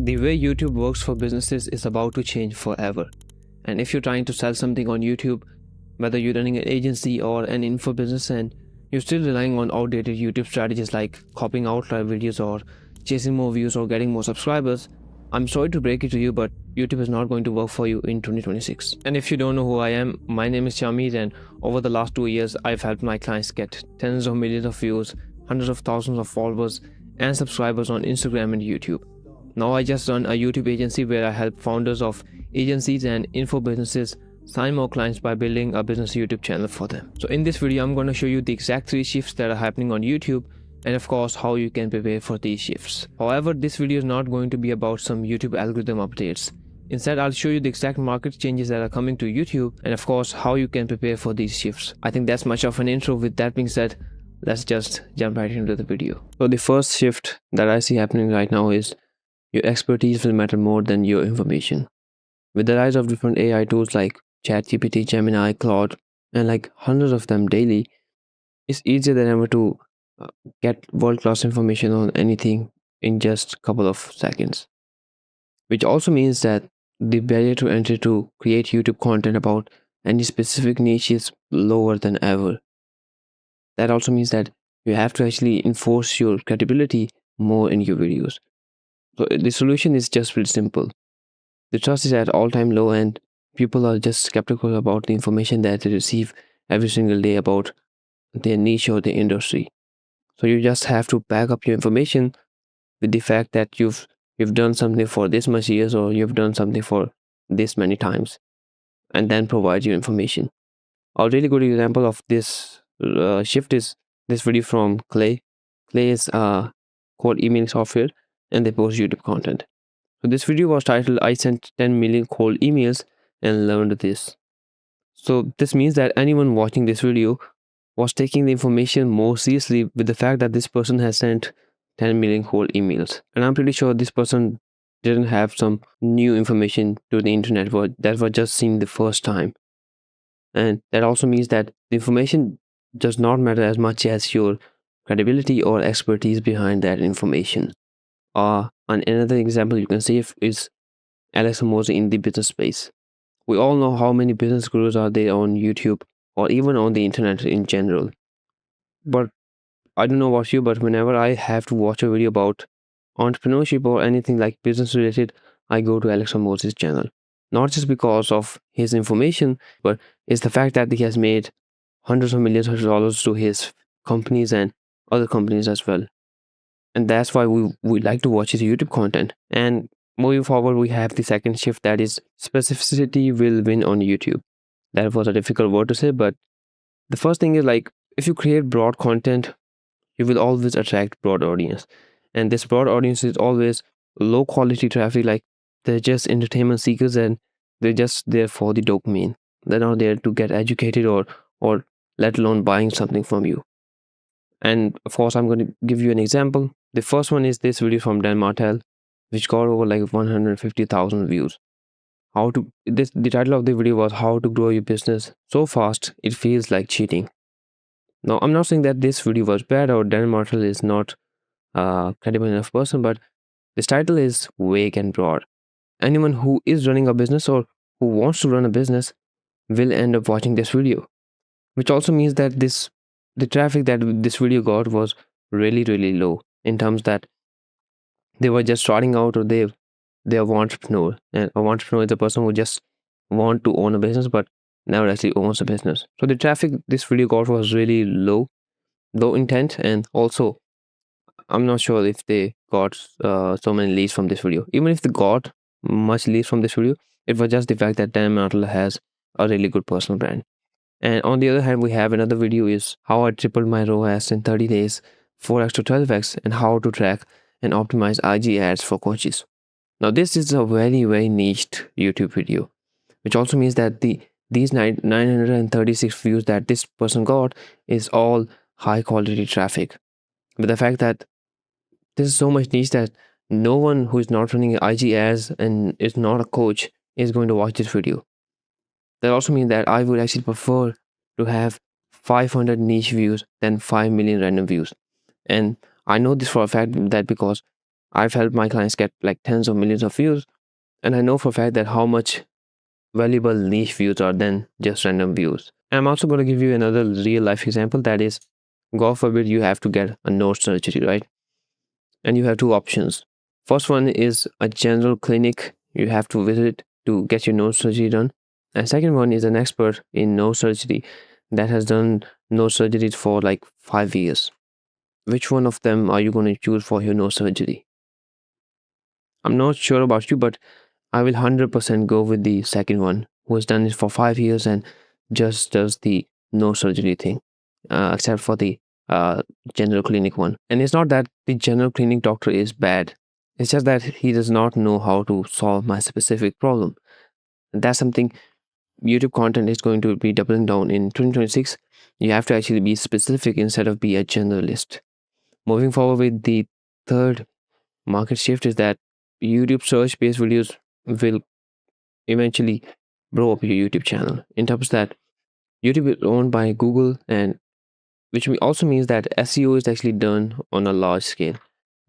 The way YouTube works for businesses is about to change forever. And if you're trying to sell something on YouTube, whether you're running an agency or an info business and you're still relying on outdated YouTube strategies like copying outlier videos or chasing more views or getting more subscribers, I'm sorry to break it to you, but YouTube is not going to work for you in 2026. And if you don't know who I am, my name is Shamir, and over the last 2 years, I've helped my clients get tens of millions of views, hundreds of thousands of followers, and subscribers on Instagram and YouTube. Now I just run a YouTube agency where I help founders of agencies and info businesses sign more clients by building a business YouTube channel for them. So in this video, I'm going to show you the exact 3 shifts that are happening on YouTube and of course how you can prepare for these shifts. However, this video is not going to be about some YouTube algorithm updates. Instead, I'll show you the exact market changes that are coming to YouTube and of course how you can prepare for these shifts. I think that's much of an intro. With that being said, let's just jump right into the video. So the first shift that I see happening right now is your expertise will matter more than your information. With the rise of different AI tools like ChatGPT, Gemini, Claude, and like hundreds of them daily, it's easier than ever to get world-class information on anything in just a couple of seconds. Which also means that the barrier to entry to create YouTube content about any specific niche is lower than ever. That also means that you have to actually enforce your credibility more in your videos. So the solution is just really simple. The trust is at all-time low and people are just skeptical about the information that they receive every single day about their niche or their industry. So you just have to back up your information with the fact that you've done something for this much years or you've done something for this many times, and then provide your information. A really good example of this shift is this video from Clay. Clay is cold emailing software and they post YouTube content. So this video was titled "I sent 10 million cold emails and learned this." So this means that anyone watching this video was taking the information more seriously with the fact that this person has sent 10 million cold emails. And I'm pretty sure this person didn't have some new information to the internet that was just seen the first time. And that also means that the information does not matter as much as your credibility or expertise behind that information. And another example you can see is Alex Hormozi in the business space. We all know how many business gurus are there on YouTube or even on the internet in general. But I don't know about you, but whenever I have to watch a video about entrepreneurship or anything like business related, I go to Alex Hormozi's channel. Not just because of his information, but it's the fact that he has made hundreds of millions of dollars to his companies and other companies as well. And that's why we like to watch his YouTube content. And moving forward, we have the second shift, that is specificity will win on YouTube. That was a difficult word to say, but the first thing is, like, if you create broad content, you will always attract broad audience. And this broad audience is always low quality traffic, like they're just entertainment seekers and they're just there for the dopamine. They're not there to get educated or let alone buying something from you. And of course, I'm going to give you an example. The first one is this video from Dan Martell, which got over like 150,000 views. The title of the video was "How to Grow Your Business So Fast It Feels Like Cheating." Now, I'm not saying that this video was bad or Dan Martell is not a credible enough person, but this title is vague and broad. Anyone who is running a business or who wants to run a business will end up watching this video, which also means that the traffic that this video got was really low, in terms that they were just starting out or they are an entrepreneur, and an entrepreneur is a person who just want to own a business but never actually owns a business. So the traffic this video got was really low intent, and also I'm not sure if they got so many leads from this video. Even if they got much leads from this video, it was just the fact that Dan Martell has a really good personal brand. And on the other hand, we have another video is how I tripled my ROAS in 30 days, 4x to 12x, and how to track and optimize IG ads for coaches. Now, this is a very niched YouTube video, which also means that these 936 views that this person got is all high quality traffic. But the fact that this is so much niche that no one who is not running IG ads and is not a coach is going to watch this video. That also means that I would actually prefer to have 500 niche views than 5 million random views. And I know this for a fact that because I've helped my clients get like tens of millions of views, and I know for a fact that how much valuable niche views are than just random views. I'm also going to give you another real life example, that is, God forbid you have to get a nose surgery, right? And you have two options. First one is a general clinic you have to visit to get your nose surgery done. And second one is an expert in nose surgery that has done nose surgeries for like 5 years. Which one of them are you going to choose for your nose surgery? I'm not sure about you, but I will 100% go with the second one, who has done it for 5 years and just does the no surgery thing, except for the uh, general clinic one. And it's not that the general clinic doctor is bad, it's just that he does not know how to solve my specific problem. And that's something YouTube content is going to be doubling down in 2026. You have to actually be specific instead of be a generalist. Moving forward with the third market shift is that YouTube search based videos will eventually blow up your YouTube channel. In terms that YouTube is owned by Google, and which also means that SEO is actually done on a large scale.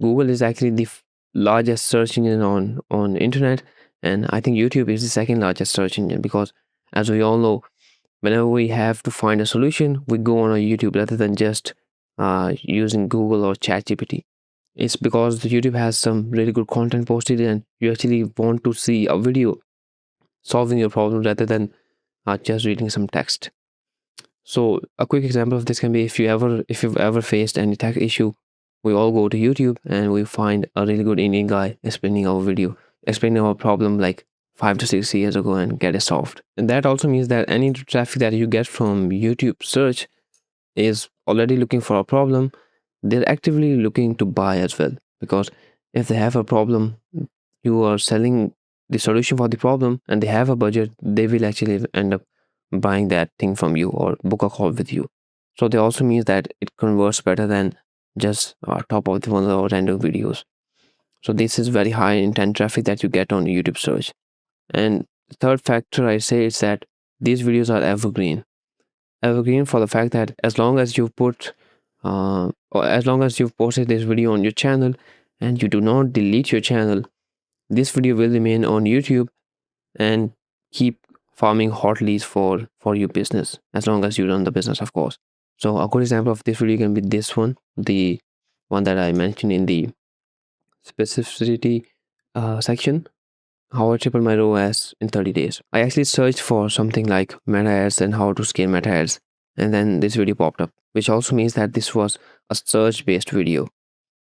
Google is actually the largest search engine on internet, and I think YouTube is the second largest search engine because, as we all know, whenever we have to find a solution, we go on a YouTube rather than just using Google or ChatGPT. It's because the YouTube has some really good content posted, and you actually want to see a video solving your problem rather than just reading some text. So a quick example of this can be, if you've ever faced any tech issue, we all go to YouTube and we find a really good Indian guy explaining our problem like 5 to 6 years ago and get it solved. And that also means that any traffic that you get from YouTube search is already looking for a problem. They're actively looking to buy as well, because if they have a problem, you are selling the solution for the problem and they have a budget, they will actually end up buying that thing from you or book a call with you. So they also means that it converts better than just top of the funnel or random videos. So this is very high intent traffic that you get on YouTube search. And the third factor I say is that these videos are evergreen. Evergreen for the fact that as long as you've posted this video on your channel and you do not delete your channel, this video will remain on YouTube and keep farming hot leads for your business, as long as you run the business, of course. So a good example of this video can be this one, the one that I mentioned in the specificity section, how I triple my ROAS in 30 days. I actually searched for something like meta ads and how to scale meta ads, and then this video popped up, which also means that this was a search based video.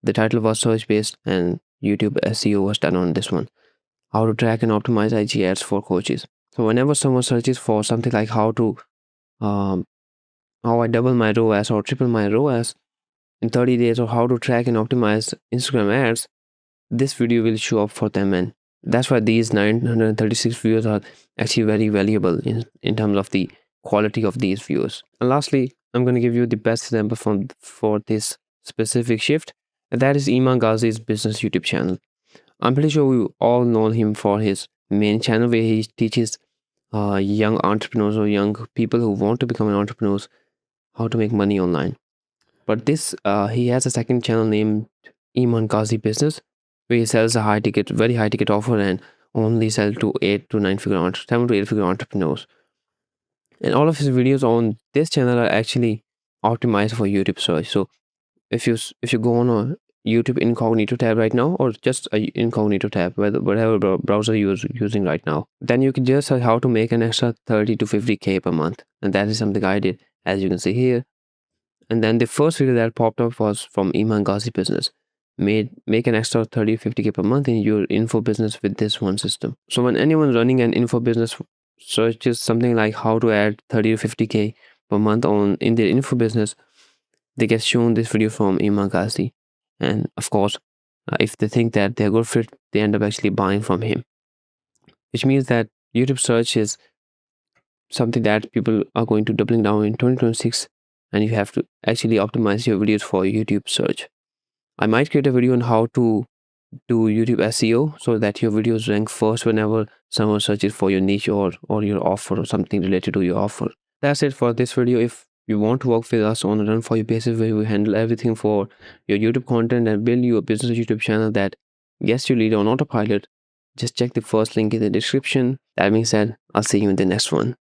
The title was search based and YouTube SEO was done on this one. How to track and optimize IG ads for coaches. So whenever someone searches for something like how I double my ROAS or triple my ROAS in 30 days, or how to track and optimize Instagram ads, this video will show up for them, and that's why these 936 views are actually very valuable in terms of the quality of these views. And lastly, I'm going to give you the best example for this specific shift, and that is Iman Ghazi's business YouTube channel. I'm pretty sure we all know him for his main channel where he teaches young entrepreneurs or young people who want to become an entrepreneurs how to make money online. But he has a second channel named Iman Ghazi Business, where he sells very high ticket offer and only sell to 7 to 8 figure entrepreneurs. And all of his videos on this channel are actually optimized for YouTube search. So if you go on a YouTube incognito tab right now, or just a incognito tab, whatever browser you're using right now, then you can just search how to make an extra 30 to 50K per month. And that is something I did, as you can see here. And then the first video that popped up was from Iman Ghazi Business. Make an extra 30 50K per month in your info business with this one system. So when anyone running an info business searches something like how to add 30 to 50K per month in their info business, they get shown this video from Iman Ghazi. And of course, if they think that they're good fit, they end up actually buying from him. Which means that YouTube search is something that people are going to doubling down in 2026, and you have to actually optimize your videos for YouTube search. I might create a video on how to do YouTube SEO so that your videos rank first whenever someone searches for your niche or your offer or something related to your offer. That's it for this video. If you want to work with us on a run for you basis where we handle everything for your YouTube content and build you a business YouTube channel that guess you lead on autopilot, just check the first link in the description. That being said, I'll see you in the next one.